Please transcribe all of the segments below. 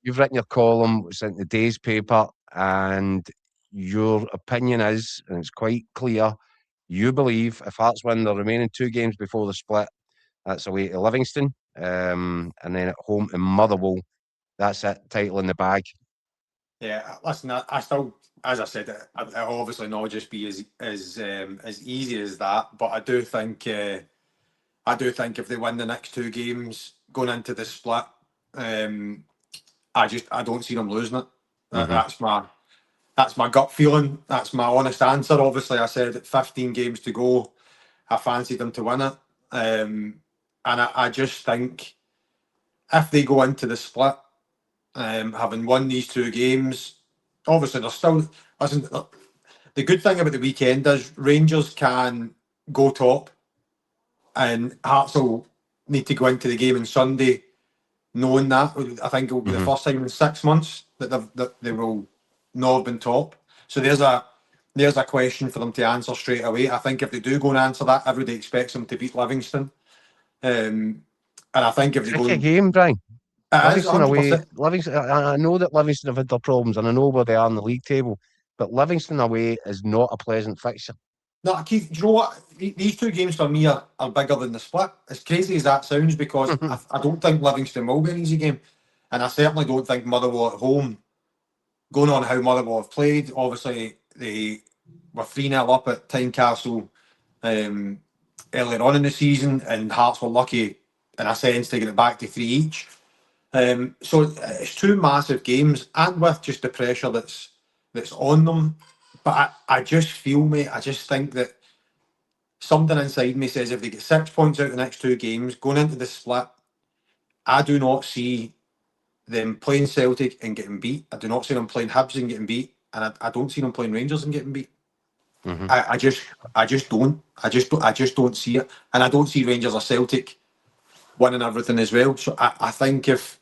you've written your column, it's in the day's paper, and your opinion is, and it's quite clear, you believe if Hearts win the remaining 2 games before the split, that's away to Livingston, and then at home in Motherwell, that's it, title in the bag. Yeah, listen, I still, as I said, it'll obviously not just be as easy as that, but I do think if they win the next 2 games going into the split, I don't see them losing it. That's my gut feeling. That's my honest answer. Obviously, I said at 15 games to go, I fancied them to win it, and I just think if they go into the split, having won these 2 games, obviously they're still. Listen, the good thing about the weekend is Rangers can go top, and Hearts will need to go into the game on Sunday knowing that. I think it will be the first time in 6 months that they will not have been top. So there's a question for them to answer straight away. I think if they do go and answer that, everybody expects them to beat Livingston. And I think if they go, Tricky game, Brian. it is Livingston away. 100%. Livingston. I know that Livingston have had their problems, and I know where they are in the league table. But Livingston away is not a pleasant fixture. No, Keith, do you know what? These 2 games for me are bigger than the split. As crazy as that sounds, because I don't think Livingston will be an easy game. And I certainly don't think Motherwell at home, going on how Motherwell have played, obviously they were 3-0 up at Tynecastle earlier on in the season, and Hearts were lucky, in a sense, to get it back to 3 each. So it's 2 massive games, and with just the pressure that's on them. But I just feel, mate, I just think that something inside me says if they get 6 points out of the next 2 games, going into the split, I do not see them playing Celtic and getting beat. I do not see them playing Hibs and getting beat. And I don't see them playing Rangers and getting beat. I just don't. I just don't see it. And I don't see Rangers or Celtic winning everything as well. So I think if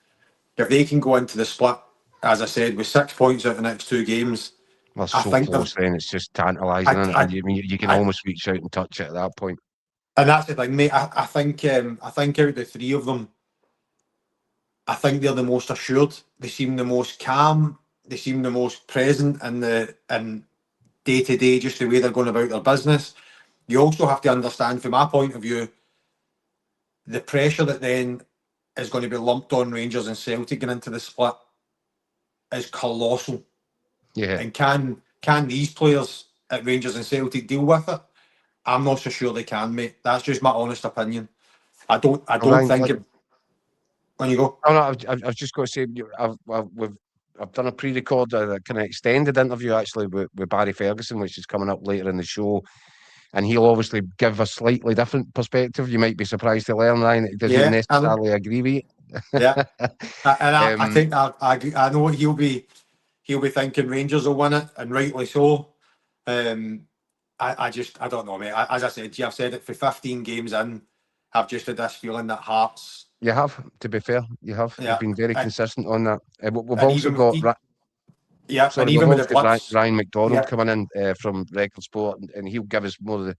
they can go into the split, as I said, with 6 points out of the next 2 games, Well, so close then, it's just tantalising, and you can almost reach out and touch it at that point. And that's the thing, mate. I think out of the 3 of them, I think they're the most assured. They seem the most calm. They seem the most present in day to day, just the way they're going about their business. You also have to understand, from my point of view, the pressure that then is going to be lumped on Rangers and Celtic going into the split is colossal. Yeah. And can these players at Rangers and Celtic deal with it? I'm not so sure they can, mate. That's just my honest opinion. I don't think it. When you go, no, I've just got to say, I've done a pre-record, kind of extended interview actually with Barry Ferguson, which is coming up later in the show, and he'll obviously give a slightly different perspective. You might be surprised to learn, Ryan, that he doesn't necessarily agree with it. Yeah, and I think I know what he'll be thinking. Rangers will win it, and rightly so. I don't know, mate. As I said, I've said it for 15 games in. I've just had this feeling that Hearts. You have, to be fair, you have. Yeah. You've been very consistent on that. We've and also even- got. Yeah, Sorry, and we've even with also the got blitz, Ryan McDonald coming in from Record Sport, and he'll give us more of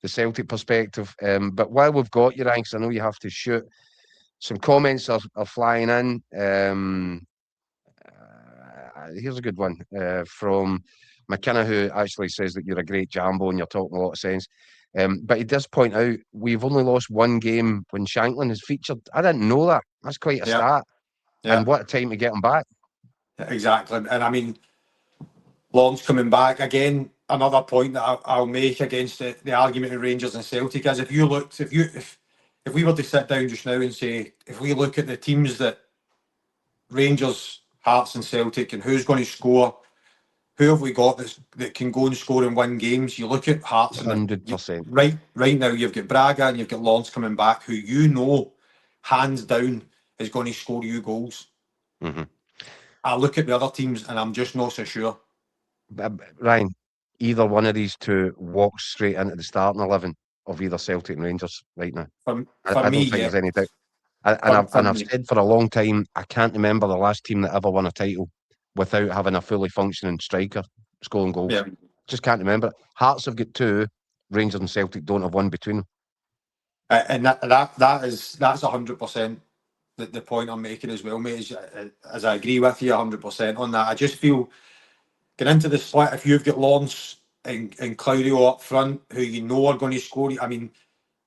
the Celtic perspective. But while we've got you, Ryan, 'cause I know you have to shoot, some comments are flying in. Here's a good one from McKenna, who actually says that you're a great Jambo and you're talking a lot of sense. But he does point out we've only lost 1 game when Shanklin has featured. I didn't know that. That's quite a start. Yeah. And what a time to get him back. Exactly. And I mean, Long's coming back. Again, another point that I'll make against the argument of Rangers and Celtic is if we were to sit down just now and say, if we look at the teams that Rangers, Hearts and Celtic, and who's going to score, who have we got that can go and score and win games? You look at Hearts, 100%. Right now you've got Braga and you've got Lawrence coming back, who hands down is going to score you goals. I look at the other teams and I'm just not so sure. Ryan, either one of these 2 walks straight into the starting 11 of either Celtic and Rangers right now. I don't think there's any doubt. I've said for a long time, I can't remember the last team that ever won a title without having a fully functioning striker scoring goals. Yeah. Just can't remember. Hearts have got 2, Rangers and Celtic don't have 1 between them. And that's 100%. the point I'm making as well, mate, is as I agree with you 100% on that. I just feel getting into the split, if you've got Lawrence and Claudio up front, who you know are going to score. I mean,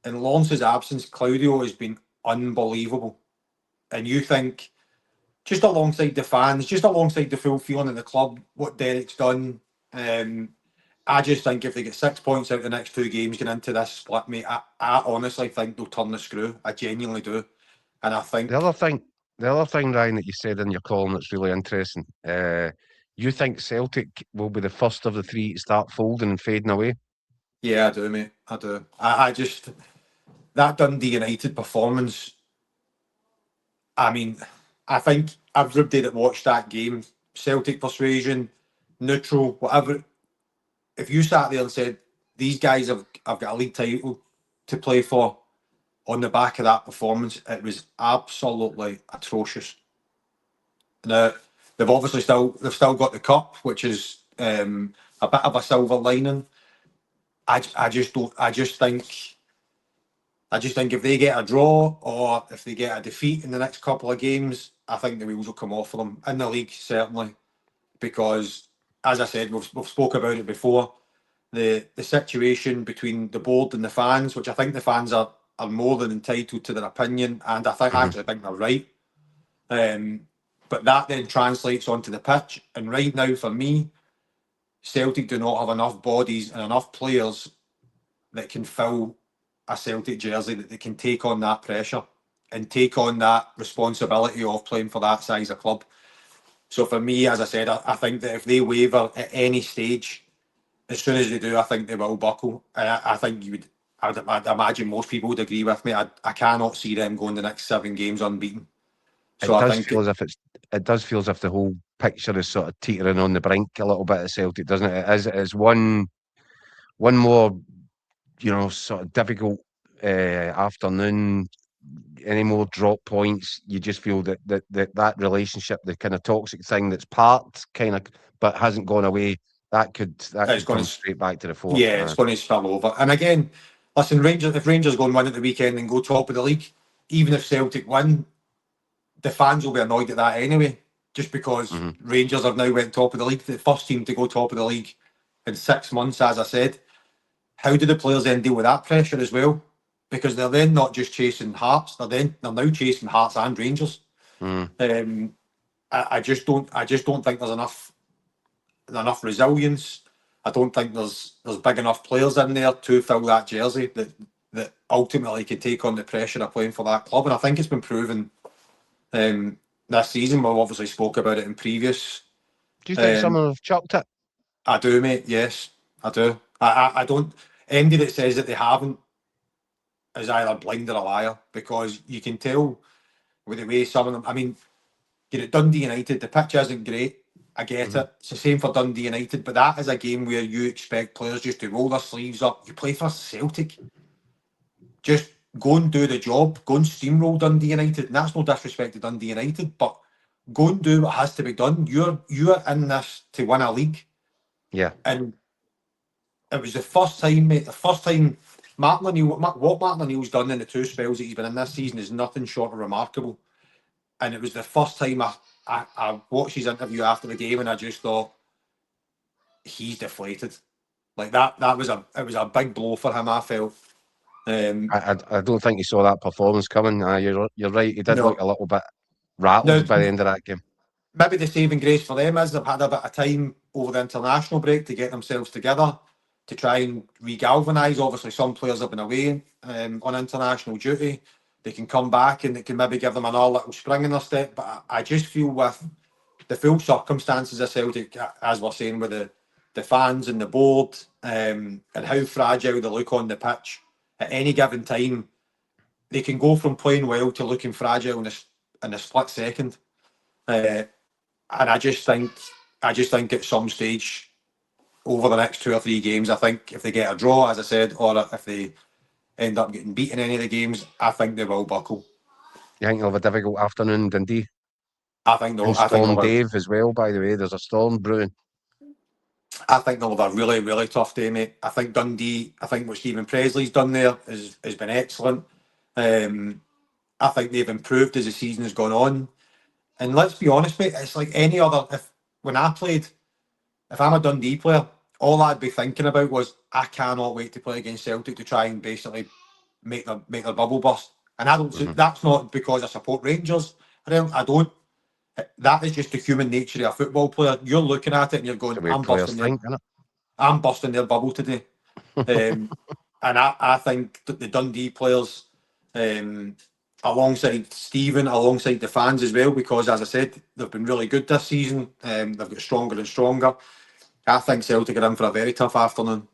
in Lawrence's absence, Claudio has been unbelievable. And you think, just alongside the fans, just alongside the full feeling of the club, what Derek's done, I just think if they get 6 points out the next 2 games going into this split, mate, I honestly think they'll turn the screw. I genuinely do. And I think... The other thing, Ryan, that you said in your column that's really interesting, you think Celtic will be the first of the 3 to start folding and fading away? Yeah, I do, mate. I do. I just... That Dundee United performance, I mean, I think everybody that watched that game, Celtic persuasion, neutral, whatever, if you sat there and said, these guys have got a league title to play for on the back of that performance, it was absolutely atrocious. Now, they've still got the cup, which is a bit of a silver lining. I just think if they get a draw or if they get a defeat in the next couple of games, I think the wheels will come off for them in the league, certainly. Because, as I said, we've spoke about it before, the situation between the board and the fans, which I think the fans are more than entitled to their opinion, and I actually think they're right. But that then translates onto the pitch. And right now, for me, Celtic do not have enough bodies and enough players that can fill a Celtic jersey, that they can take on that pressure and take on that responsibility of playing for that size of club. So for me, as I said, I think that if they waver at any stage, as soon as they do, I think they will buckle. And I think I'd imagine most people would agree with me. I cannot see them going the next 7 games unbeaten. So It I does think feel as if it does feel as if the whole picture is sort of teetering on the brink a little bit of Celtic, doesn't it? It is one more, sort of difficult afternoon. Any more drop points, you just feel that relationship, the kind of toxic thing that's part kind of but hasn't gone away, that could come straight back to the fore. Yeah, it's going to spill over. And again, listen, if Rangers go and win at the weekend and go top of the league, even if Celtic win, the fans will be annoyed at that anyway, just because Rangers have now went top of the league, the first team to go top of the league in 6 months, as I said. How do the players then deal with that pressure as well? Because they're then not just chasing Hearts, they're now chasing Hearts and Rangers. I just don't think there's enough resilience. I don't think there's big enough players in there to fill that jersey that ultimately can take on the pressure of playing for that club. And I think it's been proven this season. We've obviously spoke about it in previous. Do you think someone have chucked it? I do, mate. Yes, I do. I don't. Anybody that says that they haven't is either blind or a liar, because you can tell with the way some of them. I mean, you're at Dundee United. The pitch isn't great. I get it. It's the same for Dundee United, but that is a game where you expect players just to roll their sleeves up. You play for Celtic. Just go and do the job. Go and steamroll Dundee United. And that's no disrespect to Dundee United, but go and do what has to be done. You're in this to win a league. Yeah. And it was the first time, mate, Martin O'Neill, what Martin O'Neill's done in the 2 spells that he's been in this season is nothing short of remarkable. And it was the first time I watched his interview after the game, and I just thought, he's deflated. Like it was a big blow for him, I felt. I don't think he saw that performance coming. You're right. He did No. look a little bit rattled by the end of that game. Maybe the saving grace for them is they've had a bit of time over the international break to get themselves together, to try and re-galvanise. Obviously, some players have been away on international duty. They can come back and it can maybe give them another little spring in their step. But I just feel with the full circumstances of Celtic, as we're saying, with the fans and the board, and how fragile they look on the pitch, at any given time, they can go from playing well to looking fragile in a split second. And I just think at some stage over the next 2 or 3 games, I think if they get a draw, as I said, or if they end up getting beaten in any of the games, I think they will buckle. You think they'll have a difficult afternoon, Dundee? I think they'll. And Storm Dave as well, by the way. There's a storm brewing. I think they'll have a really, really tough day, mate. I think Dundee, what Stephen Presley's done there has been excellent. I think they've improved as the season has gone on. And let's be honest, mate, it's like any other. When I played, if I'm a Dundee player, all I'd be thinking about was I cannot wait to play against Celtic to try and basically make their bubble burst. And I don't. That's not because I support Rangers. I don't. That is just the human nature of a football player. You're looking at it and you're going, I'm busting their bubble today. And I think that the Dundee players, alongside Stephen, alongside the fans as well, because as I said, they've been really good this season. They've got stronger and stronger. I think Celtic are in for a very tough afternoon.